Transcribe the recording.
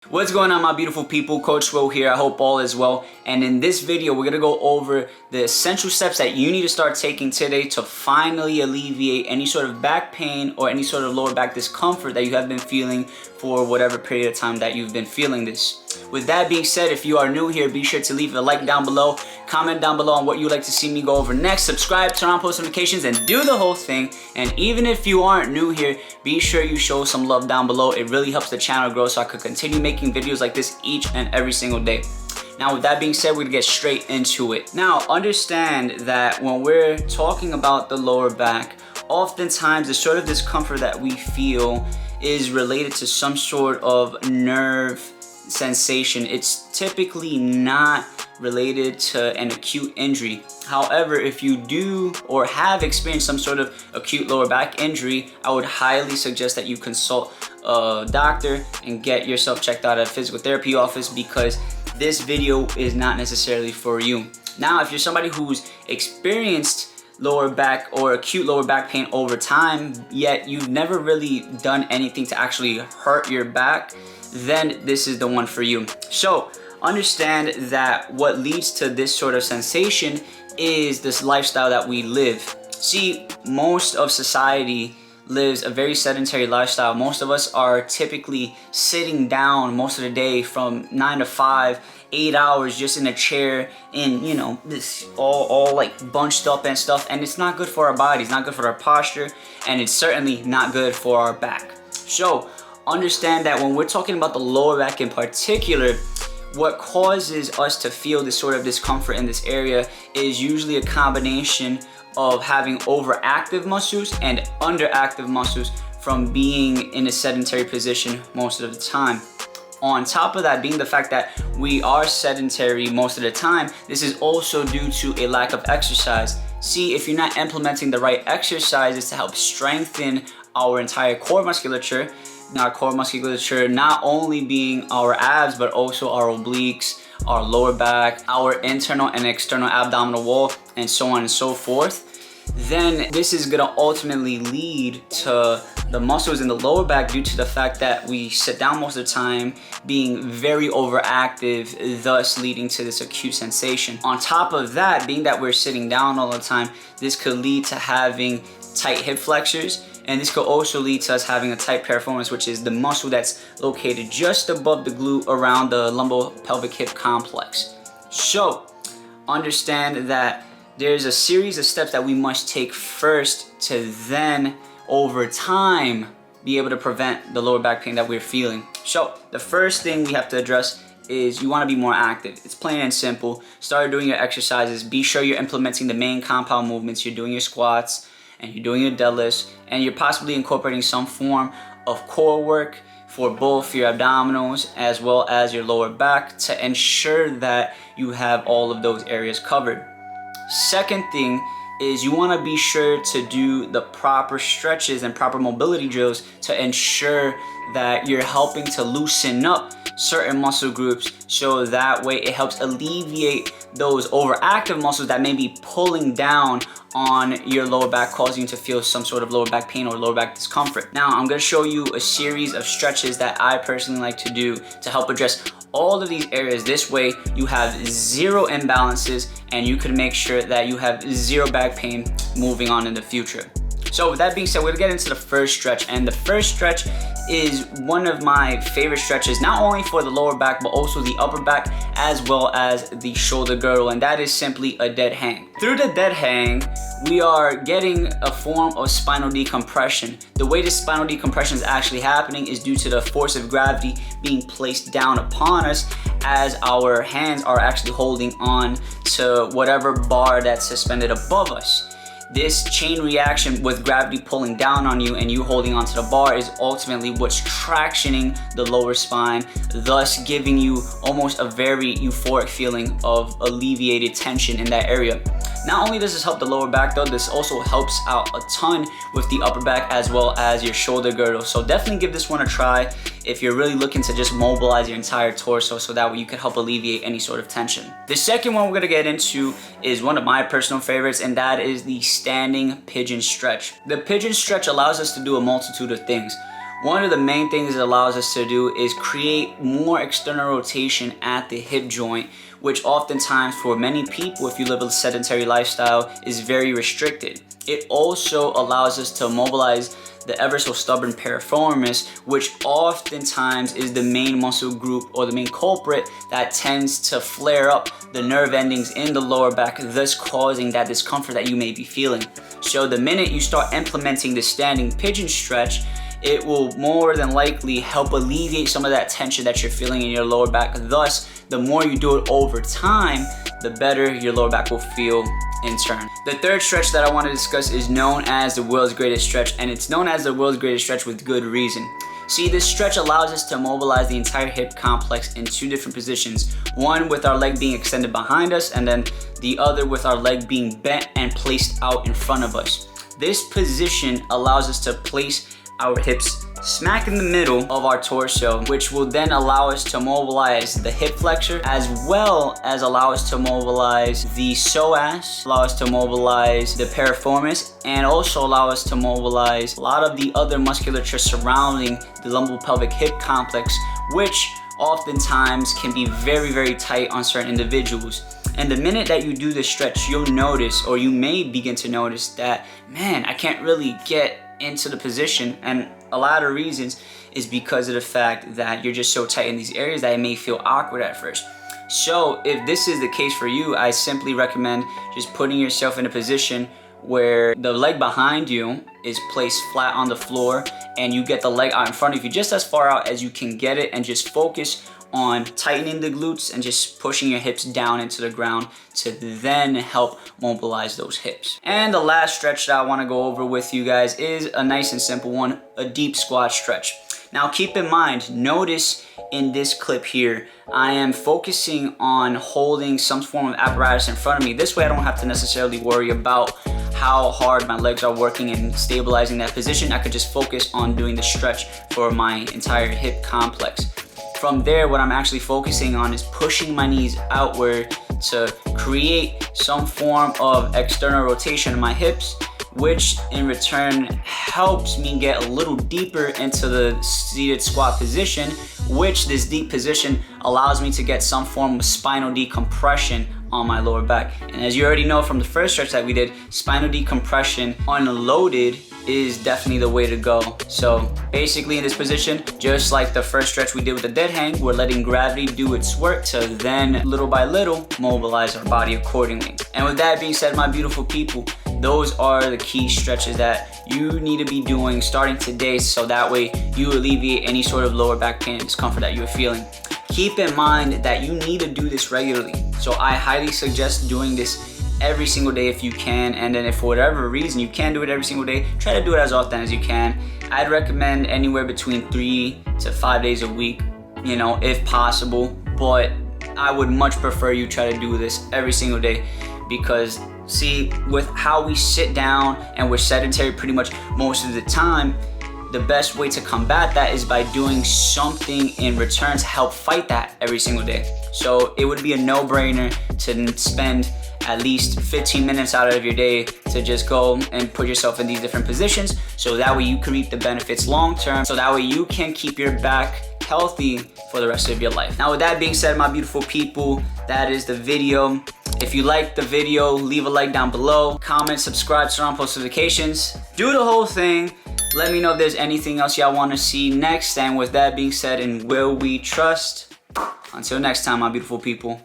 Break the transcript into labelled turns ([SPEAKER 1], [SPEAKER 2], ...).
[SPEAKER 1] What's going on, my beautiful people? Coach Will here. I hope all is well. And in this video, we're going to go over the essential steps that you need to start taking today to finally alleviate any sort of back pain or any sort of lower back discomfort that you have been feeling for whatever period of time that you've been feeling this. With that being said, if you are new here, be sure to leave a like down below, comment down below on what you'd like to see me go over next, subscribe, turn on post notifications, and do the whole thing. And even if you aren't new here, be sure you show some love down below. It really helps the channel grow so I could continue making videos like this each and every single day. Now, with that being said, we're gonna get straight into it. Now, understand that when we're talking about the lower back, oftentimes the sort of discomfort that we feel is related to some sort of nerve sensation. It's typically not related to an acute injury. However, if you do or have experienced some sort of acute lower back injury, I would highly suggest that you consult a doctor and get yourself checked out at a physical therapy office, because this video is not necessarily for you. Now, if you're somebody who's experienced lower back or acute lower back pain over time, yet you've never really done anything to actually hurt your back, then this is the one for you. So understand that what leads to this sort of sensation is this lifestyle that we live. See, most of society lives a very sedentary lifestyle. Most of us are typically sitting down most of the day from 9 to 5, 8 hours just in a chair, in, you know, this all like bunched up and stuff, and it's not good for our bodies, not good for our posture, and it's certainly not good for our back. So understand that when we're talking about the lower back in particular, what causes us to feel this sort of discomfort in this area is usually a combination of having overactive muscles and underactive muscles from being in a sedentary position most of the time. On top of that, being the fact that we are sedentary most of the time, this is also due to a lack of exercise. See, if you're not implementing the right exercises to help strengthen our entire core musculature, our core musculature not only being our abs, but also our obliques, our lower back, our internal and external abdominal wall, and so on and so forth, then this is gonna ultimately lead to the muscles in the lower back, due to the fact that we sit down most of the time, being very overactive, thus leading to this acute sensation. On top of that, being that we're sitting down all the time, this could lead to having tight hip flexors, and this could also lead to us having a tight piriformis, which is the muscle that's located just above the glute around the lumbo-pelvic hip complex. So understand that there's a series of steps that we must take first to then, over time, be able to prevent the lower back pain that we're feeling. So the first thing we have to address is you want to be more active. It's plain and simple. Start doing your exercises. Be sure you're implementing the main compound movements. You're doing your squats and you're doing your deadlifts, and you're possibly incorporating some form of core work for both your abdominals as well as your lower back to ensure that you have all of those areas covered. Second thing is you want to be sure to do the proper stretches and proper mobility drills to ensure that you're helping to loosen up certain muscle groups, so that way it helps alleviate those overactive muscles that may be pulling down on your lower back, causing you to feel some sort of lower back pain or lower back discomfort. Now, I'm going to show you a series of stretches that I personally like to do to help address all of these areas. This way you have zero imbalances and you can make sure that you have zero back pain moving on in the future. So with that being said, we're gonna get into the first stretch, and the first stretch is one of my favorite stretches, not only for the lower back but also the upper back as well as the shoulder girdle, and that is simply a dead hang. Through the dead hang, we are getting a form of spinal decompression. The way this spinal decompression is actually happening is due to the force of gravity being placed down upon us, as our hands are actually holding on to whatever bar that's suspended above us. This chain reaction with gravity pulling down on you and you holding onto the bar is ultimately what's tractioning the lower spine, thus giving you almost a very euphoric feeling of alleviated tension in that area. Not only does this help the lower back though, this also helps out a ton with the upper back as well as your shoulder girdle. So definitely give this one a try if you're really looking to just mobilize your entire torso, so that way you can help alleviate any sort of tension. The second one we're gonna get into is one of my personal favorites, and that is the standing pigeon stretch. The pigeon stretch allows us to do a multitude of things. One of the main things it allows us to do is create more external rotation at the hip joint, which oftentimes for many people, if you live a sedentary lifestyle, is very restricted. It also allows us to mobilize the ever so stubborn piriformis, which oftentimes is the main muscle group or the main culprit that tends to flare up the nerve endings in the lower back, thus causing that discomfort that you may be feeling. So the minute you start implementing the standing pigeon stretch, it will more than likely help alleviate some of that tension that you're feeling in your lower back. Thus, the more you do it over time, the better your lower back will feel in turn. The third stretch that I want to discuss is known as the world's greatest stretch, and it's known as the world's greatest stretch with good reason. See, this stretch allows us to mobilize the entire hip complex in two different positions. One with our leg being extended behind us, and then the other with our leg being bent and placed out in front of us. This position allows us to place our hips smack in the middle of our torso, which will then allow us to mobilize the hip flexor, as well as allow us to mobilize the psoas, allow us to mobilize the piriformis, and also allow us to mobilize a lot of the other musculature surrounding the lumbo-pelvic hip complex, which oftentimes can be very, very tight on certain individuals. And the minute that you do this stretch, you'll notice, or you may begin to notice that, man, I can't really get into the position, and a lot of reasons is because of the fact that you're just so tight in these areas that it may feel awkward at first. So if this is the case for you, I simply recommend just putting yourself in a position where the leg behind you is placed flat on the floor and you get the leg out in front of you just as far out as you can get it, and just focus on tightening the glutes and just pushing your hips down into the ground to then help mobilize those hips. And the last stretch that I want to go over with you guys is a nice and simple one, a deep squat stretch. Now keep in mind, notice in this clip here, I am focusing on holding some form of apparatus in front of me. This way I don't have to necessarily worry about how hard my legs are working and stabilizing that position. I could just focus on doing the stretch for my entire hip complex. From there, what I'm actually focusing on is pushing my knees outward to create some form of external rotation in my hips, which in return helps me get a little deeper into the seated squat position, which this deep position allows me to get some form of spinal decompression on my lower back. And as you already know from the first stretch that we did, spinal decompression unloaded is definitely the way to go. So basically in this position, just like the first stretch we did with the dead hang, we're letting gravity do its work to then little by little mobilize our body accordingly. And with that being said, my beautiful people, those are the key stretches that you need to be doing starting today, so that way you alleviate any sort of lower back pain and discomfort that you're feeling. Keep in mind that you need to do this regularly. So I highly suggest doing this every single day if you can, and then if for whatever reason you can't do it every single day, try to do it as often as you can. I'd recommend anywhere between 3 to 5 days a week, you know, if possible, but I would much prefer you try to do this every single day, because see, with how we sit down and we're sedentary pretty much most of the time, the best way to combat that is by doing something in return to help fight that every single day. So it would be a no-brainer to spend at least 15 minutes out of your day to just go and put yourself in these different positions, so that way you can reap the benefits long term, so that way you can keep your back healthy for the rest of your life. Now with that being said, my beautiful people, that is the video. If you liked the video, leave a like down below, comment, subscribe, turn on post notifications, do the whole thing. Let me know if there's anything else y'all want to see next. And with that being said, in Will We Trust? Until next time, my beautiful people.